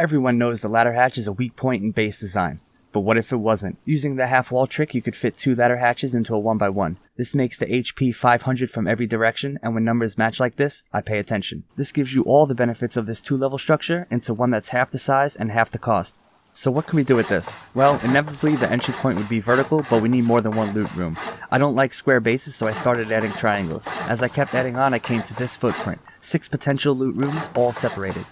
Everyone knows the ladder hatch is a weak point in base design. But what if it wasn't? Using the half wall trick, you could fit 2 ladder hatches into a 1x1. This makes the HP 500 from every direction, and when numbers match like this, I pay attention. This gives you all the benefits of this 2-level structure into one that's half the size and half the cost. So what can we do with this? Well, inevitably the entry point would be vertical, but we need more than one loot room. I don't like square bases, so I started adding triangles. As I kept adding on, I came to this footprint. 6 potential loot rooms, all separated.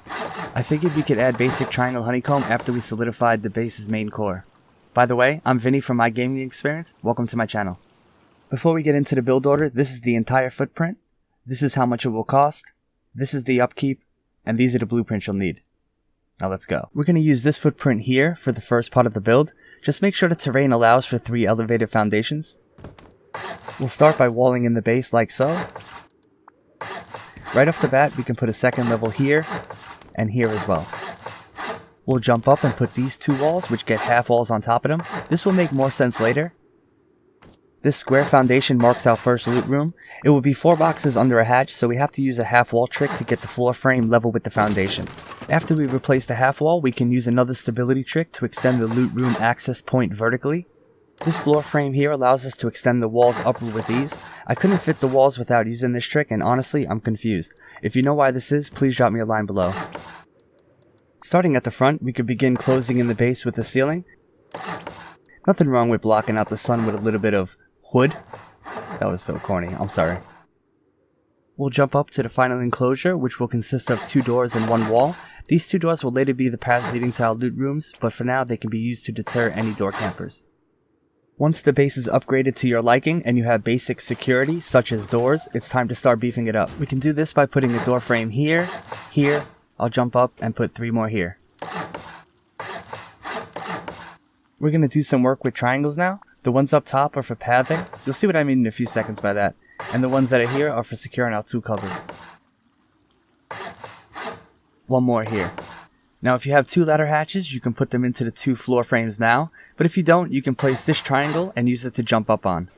I figured we could add basic triangle honeycomb after we solidified the base's main core. By the way, I'm Vinny from My Gaming Experience. Welcome to my channel. Before we get into the build order, this is the entire footprint. This is how much it will cost. This is the upkeep. And these are the blueprints you'll need. Now let's go. We're going to use this footprint here for the first part of the build. Just make sure the terrain allows for 3 elevated foundations. We'll start by walling in the base like so. Right off the bat, we can put a second level here and here as well. We'll jump up and put these 2 walls, which get half walls on top of them. This will make more sense later. This square foundation marks our first loot room. It will be 4 boxes under a hatch, so we have to use a half wall trick to get the floor frame level with the foundation. After we replace the half wall, we can use another stability trick to extend the loot room access point vertically. This floor frame here allows us to extend the walls upward with ease. I couldn't fit the walls without using this trick, and honestly, I'm confused. If you know why this is, please drop me a line below. Starting at the front, we could begin closing in the base with the ceiling. Nothing wrong with blocking out the sun with a little bit of wood. That was so corny, I'm sorry. We'll jump up to the final enclosure, which will consist of 2 doors and 1 wall. These 2 doors will later be the paths leading to our loot rooms, but for now they can be used to deter any door campers. Once the base is upgraded to your liking and you have basic security, such as doors, it's time to start beefing it up. We can do this by putting a door frame here, here. I'll jump up and put 3 more here. We're going to do some work with triangles now. The ones up top are for pathing. You'll see what I mean in a few seconds by that. And the ones that are here are for securing our 2 covers. 1 more here. Now if you have 2 ladder hatches, you can put them into the 2 floor frames now. But if you don't, you can place this triangle and use it to jump up on.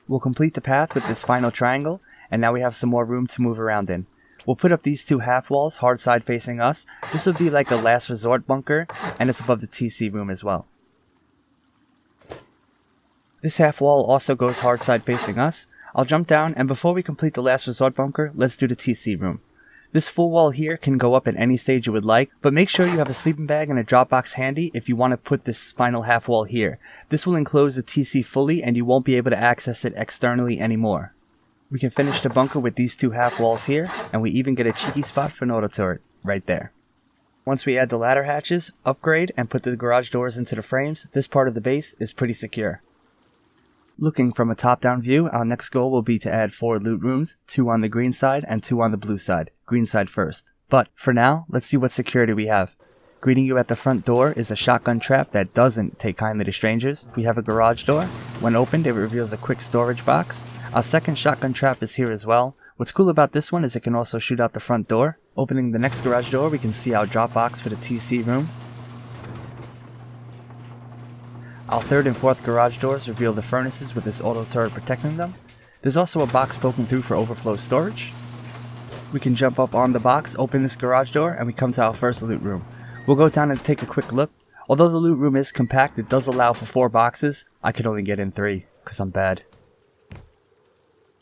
We'll complete the path with this final triangle, and now we have some more room to move around in. We'll put up these 2 half walls, hard side facing us. This would be like a last resort bunker, and it's above the TC room as well. This half wall also goes hard side facing us. I'll jump down, and before we complete the last resort bunker, let's do the TC room. This full wall here can go up at any stage you would like, but make sure you have a sleeping bag and a drop box handy if you want to put this final half wall here. This will enclose the TC fully, and you won't be able to access it externally anymore. We can finish the bunker with these 2 half walls here, and we even get a cheeky spot for an auto turret right there. Once we add the ladder hatches, upgrade, and put the garage doors into the frames, this part of the base is pretty secure. Looking from a top-down view, our next goal will be to add 4 loot rooms, 2 on the green side and 2 on the blue side. Green side first. But for now, let's see what security we have. Greeting you at the front door is a shotgun trap that doesn't take kindly to strangers. We have a garage door. When opened, it reveals a quick storage box. Our second shotgun trap is here as well. What's cool about this one is it can also shoot out the front door. Opening the next garage door, we can see our drop box for the TC room. Our third and fourth garage doors reveal the furnaces with this auto turret protecting them. There's also a box poking through for overflow storage. We can jump up on the box, open this garage door, and we come to our first loot room. We'll go down and take a quick look. Although the loot room is compact, it does allow for 4 boxes. I could only get in 3, because I'm bad.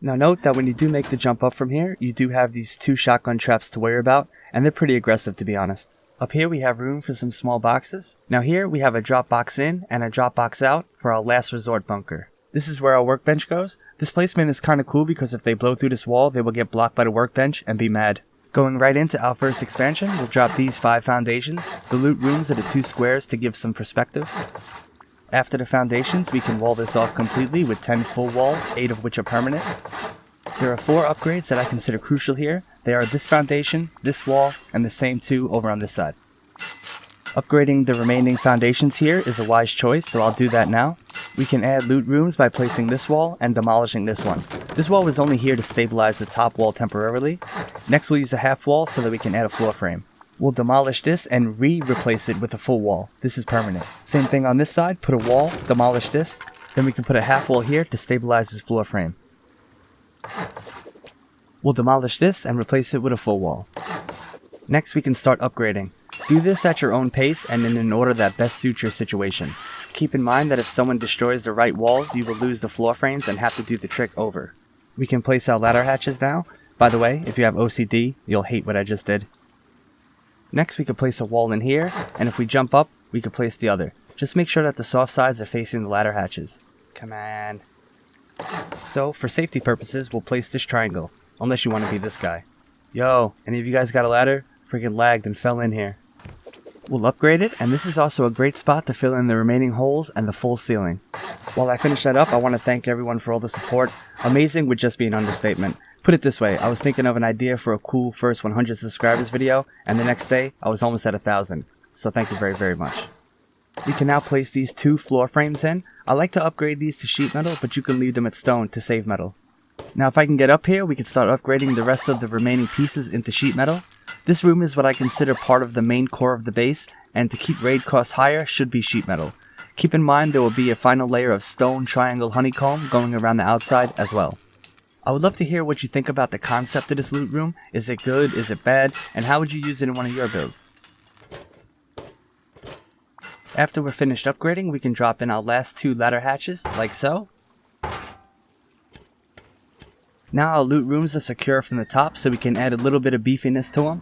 Now note that when you do make the jump up from here, you do have these 2 shotgun traps to worry about, and they're pretty aggressive to be honest. Up here we have room for some small boxes. Now here we have a drop box in and a drop box out for our last resort bunker. This is where our workbench goes. This placement is kinda cool because if they blow through this wall, they will get blocked by the workbench and be mad. Going right into our first expansion, we'll drop these 5 foundations. The loot rooms are the 2 squares to give some perspective. After the foundations, we can wall this off completely with 10 full walls, 8 of which are permanent. There are 4 upgrades that I consider crucial here. They are this foundation, this wall, and the same 2 over on this side. Upgrading the remaining foundations here is a wise choice, so I'll do that now. We can add loot rooms by placing this wall and demolishing this one. This wall was only here to stabilize the top wall temporarily. Next we'll use a half wall so that we can add a floor frame. We'll demolish this and replace it with a full wall. This is permanent. Same thing on this side, put a wall, demolish this, then we can put a half wall here to stabilize this floor frame. We'll demolish this and replace it with a full wall. Next we can start upgrading. Do this at your own pace and in an order that best suits your situation. Keep in mind that if someone destroys the right walls, you will lose the floor frames and have to do the trick over. We can place our ladder hatches now. By the way, if you have OCD, you'll hate what I just did. Next we can place a wall in here, and if we jump up, we can place the other. Just make sure that the soft sides are facing the ladder hatches. Come on. So, for safety purposes, we'll place this triangle, unless you want to be this guy. Yo, any of you guys got a ladder? Freaking lagged and fell in here. We'll upgrade it, and this is also a great spot to fill in the remaining holes and the full ceiling. While I finish that up, I want to thank everyone for all the support. Amazing would just be an understatement. Put it this way, I was thinking of an idea for a cool first 100 subscribers video, and the next day, I was almost at 1,000. So thank you very, very much. We can now place these 2 floor frames in. I like to upgrade these to sheet metal, but you can leave them at stone to save metal. Now if I can get up here, we can start upgrading the rest of the remaining pieces into sheet metal. This room is what I consider part of the main core of the base, and to keep raid costs higher should be sheet metal. Keep in mind there will be a final layer of stone triangle honeycomb going around the outside as well. I would love to hear what you think about the concept of this loot room. Is it good? Is it bad? And how would you use it in one of your builds? After we're finished upgrading, we can drop in our last 2 ladder hatches, like so. Now our loot rooms are secure from the top, so we can add a little bit of beefiness to them.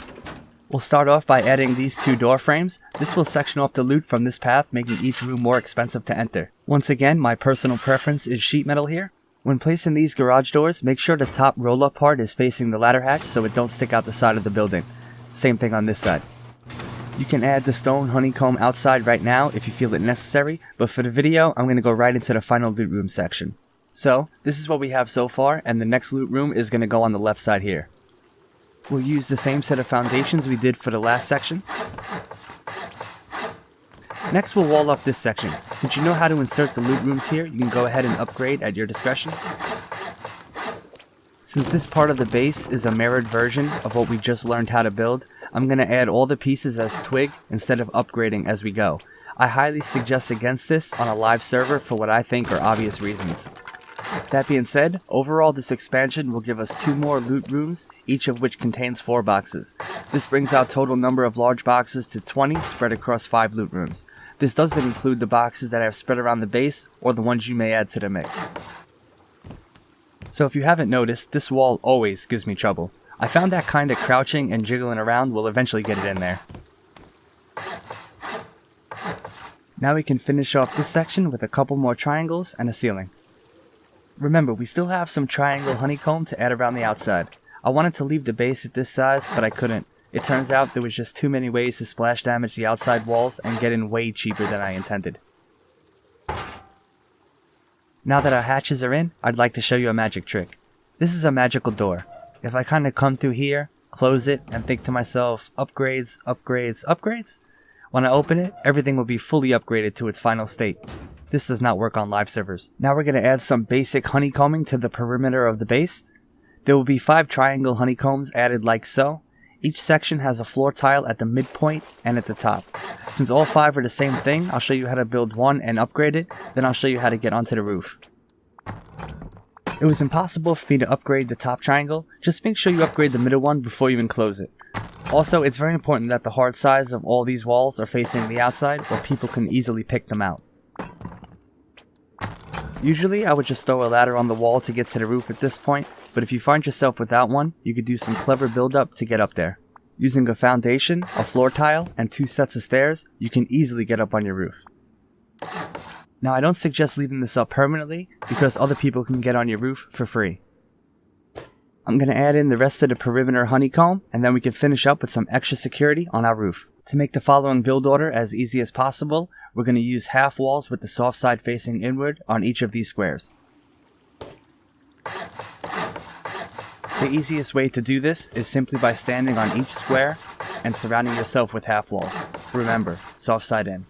We'll start off by adding these 2 door frames. This will section off the loot from this path, making each room more expensive to enter. Once again, my personal preference is sheet metal here. When placing these garage doors, make sure the top roll-up part is facing the ladder hatch so it don't stick out the side of the building. Same thing on this side. You can add the stone honeycomb outside right now if you feel it necessary, but for the video, I'm going to go right into the final loot room section. So, this is what we have so far, and the next loot room is going to go on the left side here. We'll use the same set of foundations we did for the last section. Next, we'll wall off this section. Since you know how to insert the loot rooms here, you can go ahead and upgrade at your discretion. Since this part of the base is a mirrored version of what we just learned how to build, I'm going to add all the pieces as twig instead of upgrading as we go. I highly suggest against this on a live server for what I think are obvious reasons. That being said, overall this expansion will give us 2 more loot rooms, each of which contains 4 boxes. This brings our total number of large boxes to 20 spread across 5 loot rooms. This doesn't include the boxes that I have spread around the base or the ones you may add to the mix. So if you haven't noticed, this wall always gives me trouble. I found that kinda crouching and jiggling around will eventually get it in there. Now we can finish off this section with a couple more triangles and a ceiling. Remember, we still have some triangle honeycomb to add around the outside. I wanted to leave the base at this size, but I couldn't. It turns out there was just too many ways to splash damage the outside walls and get in way cheaper than I intended. Now that our hatches are in, I'd like to show you a magic trick. This is a magical door. If I kind of come through here, close it, and think to myself, upgrades, upgrades, upgrades, when I open it, everything will be fully upgraded to its final state. This does not work on live servers. Now we're going to add some basic honeycombing to the perimeter of the base. There will be 5 triangle honeycombs added like so. Each section has a floor tile at the midpoint and at the top. Since all 5 are the same thing, I'll show you how to build one and upgrade it, then I'll show you how to get onto the roof. It was impossible for me to upgrade the top triangle. Just make sure you upgrade the middle one before you even close it. Also, it's very important that the hard sides of all these walls are facing the outside or people can easily pick them out. Usually I would just throw a ladder on the wall to get to the roof at this point, but if you find yourself without one, you could do some clever build up to get up there. Using a foundation, a floor tile, and 2 sets of stairs, you can easily get up on your roof. Now I don't suggest leaving this up permanently, because other people can get on your roof for free. I'm going to add in the rest of the perimeter honeycomb, and then we can finish up with some extra security on our roof. To make the following build order as easy as possible, we're going to use half walls with the soft side facing inward on each of these squares. The easiest way to do this is simply by standing on each square and surrounding yourself with half walls. Remember, soft side in.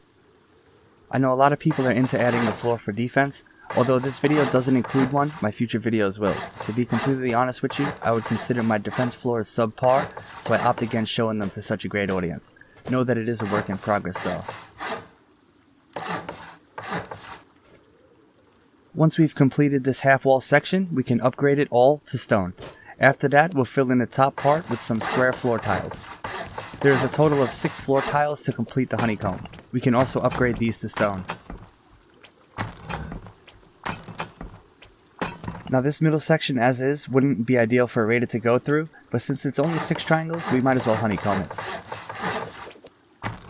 I know a lot of people are into adding the floor for defense. Although this video doesn't include one, my future videos will. To be completely honest with you, I would consider my defense floors subpar, so I opt against showing them to such a great audience. Know that it is a work in progress though. Once we've completed this half wall section, we can upgrade it all to stone. After that, we'll fill in the top part with some square floor tiles. There is a total of 6 floor tiles to complete the honeycomb. We can also upgrade these to stone. Now this middle section as is wouldn't be ideal for a raider to go through, but since it's only 6 triangles, we might as well honeycomb it.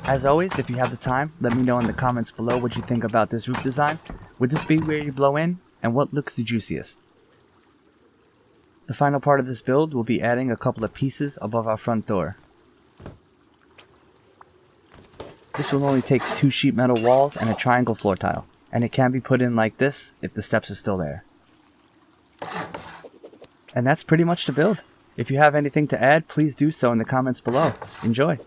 As always, if you have the time, let me know in the comments below what you think about this roof design. Would this be where you blow in, and what looks the juiciest? The final part of this build will be adding a couple of pieces above our front door. This will only take 2 sheet metal walls and a triangle floor tile, and it can be put in like this if the steps are still there. And that's pretty much the build. If you have anything to add, please do so in the comments below. Enjoy!